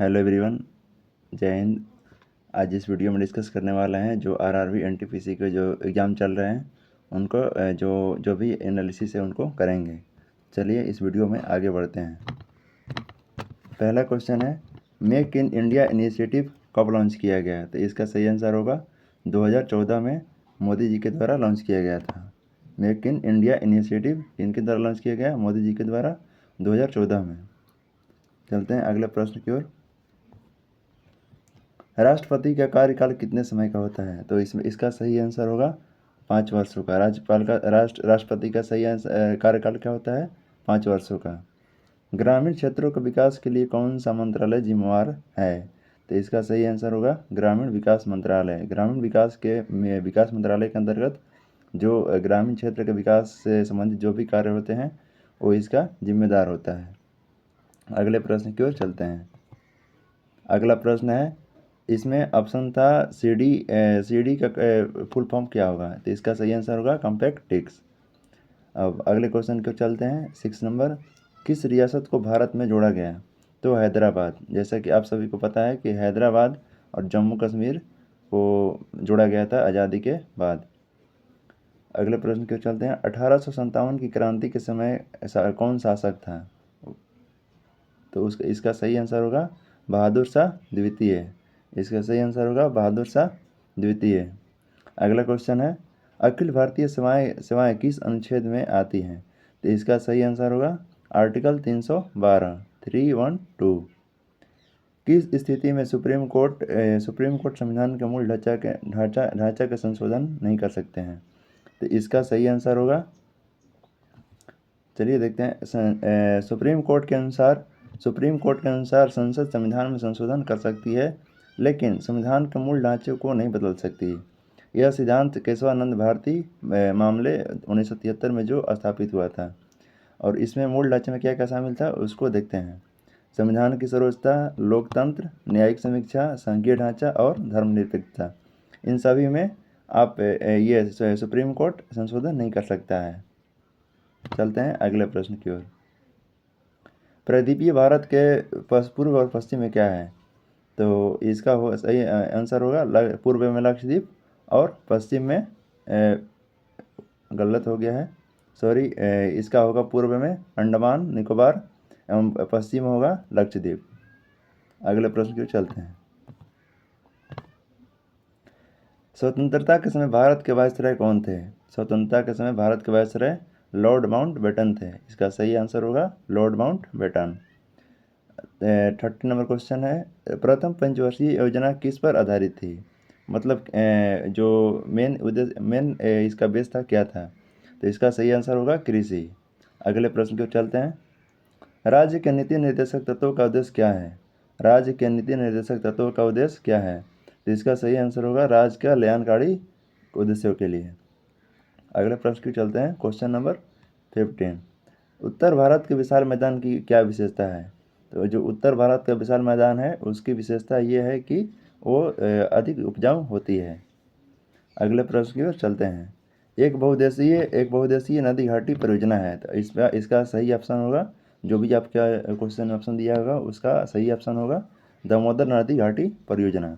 Hello everyone, जय हिंद। आज इस वीडियो में डिस्कस करने वाला है जो आरआरबी एनटीपीसी के जो एग्ज़ाम चल रहे हैं उनको जो जो भी एनालिसिस है उनको करेंगे। चलिए इस वीडियो में आगे बढ़ते हैं। पहला क्वेश्चन है, मेक इन इंडिया इनिशिएटिव कब लॉन्च किया गया? तो इसका सही आंसर होगा 2014 में मोदी जी के द्वारा लॉन्च किया गया था। मेक इन इंडिया इनिशिएटिव किनके द्वारा लॉन्च किया गया? मोदी जी के द्वारा 2014 में। चलते हैं अगले प्रश्न की ओर। राष्ट्रपति का कार्यकाल कितने समय का होता है? तो इसमें इसका सही आंसर होगा 5 वर्षों का। राज्यपाल का राष्ट्रपति का सही कार्यकाल क्या होता है? 5 वर्षों का। ग्रामीण क्षेत्रों के विकास के लिए कौन सा मंत्रालय जिम्मेवार है? तो इसका सही आंसर होगा ग्रामीण विकास मंत्रालय। ग्रामीण विकास मंत्रालय के अंतर्गत जो ग्रामीण क्षेत्र के विकास से संबंधित जो भी कार्य होते हैं वो इसका जिम्मेदार होता है। अगले प्रश्न की ओर चलते हैं। अगला प्रश्न है, इसमें ऑप्शन था सीडी का फुल फॉर्म क्या होगा? तो इसका सही आंसर होगा कॉम्पैक्ट टेक्स्ट। अब अगले क्वेश्चन को चलते हैं। 6 नंबर, किस रियासत को भारत में जोड़ा गया? तो हैदराबाद। जैसा कि आप सभी को पता है कि हैदराबाद और जम्मू कश्मीर को जोड़ा गया था आज़ादी के बाद। अगले प्रश्न की ओर चलते हैं। 1857 की क्रांति के समय कौन शासक था? तो इसका सही आंसर होगा बहादुर शाह द्वितीय। इसका सही आंसर होगा बहादुर शाह द्वितीय। अगला क्वेश्चन है, अखिल भारतीय सेवाएं किस अनुच्छेद में आती हैं? तो इसका सही आंसर होगा आर्टिकल 312 312। किस स्थिति में सुप्रीम कोर्ट संविधान के मूल ढांचा का संशोधन नहीं कर सकते हैं? तो इसका सही आंसर होगा, चलिए देखते हैं। सुप्रीम कोर्ट के अनुसार संसद संविधान में संशोधन कर सकती है लेकिन संविधान के मूल ढांचे को नहीं बदल सकती। यह सिद्धांत केशवानंद भारती मामले 1973 में जो स्थापित हुआ था। और इसमें मूल ढांचे में क्या क्या शामिल था उसको देखते हैं। संविधान की सर्वोच्चता, लोकतंत्र, न्यायिक समीक्षा, संघीय ढांचा और धर्मनिरपेक्षता। इन सभी में आप ये सुप्रीम कोर्ट संशोधन नहीं कर सकता है। चलते हैं अगले प्रश्न की ओर। प्रदीपीय भारत के पूर्व और पश्चिम में क्या है? तो इसका सही आंसर होगा पूर्व में लक्षद्वीप और पश्चिम में गलत हो गया है, सॉरी। इसका होगा पूर्व में अंडमान निकोबार एवं पश्चिम होगा लक्षद्वीप। अगले प्रश्न की ओर चलते हैं। स्वतंत्रता के समय भारत के वायसराय कौन थे? स्वतंत्रता के समय भारत के वायसराय लॉर्ड माउंटबेटन थे। इसका सही आंसर होगा लॉर्ड माउंटबेटन। 30 नंबर क्वेश्चन है, प्रथम पंचवर्षीय योजना किस पर आधारित थी? मतलब जो मेन इसका बेस था क्या था? तो इसका सही आंसर होगा कृषि। अगले प्रश्न की ओर चलते हैं। राज्य के नीति निर्देशक तत्वों का उद्देश्य क्या है? राज्य के नीति निर्देशक तत्वों का उद्देश्य क्या है? तो इसका सही आंसर होगा राज्य के कल्याणकारी उद्देश्यों के लिए। अगले प्रश्न की चलते हैं। क्वेश्चन नंबर 15, उत्तर भारत के विशाल मैदान की क्या विशेषता है? तो जो उत्तर भारत का विशाल मैदान है उसकी विशेषता ये है कि वो अधिक उपजाऊ होती है। अगले प्रश्न की ओर चलते हैं। एक बहुउद्देशीय नदी घाटी परियोजना है। तो इसका सही ऑप्शन होगा, जो भी आपका क्वेश्चन में ऑप्शन दिया होगा उसका सही ऑप्शन होगा दामोदर नदी घाटी परियोजना।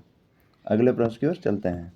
अगले प्रश्न की ओर चलते हैं।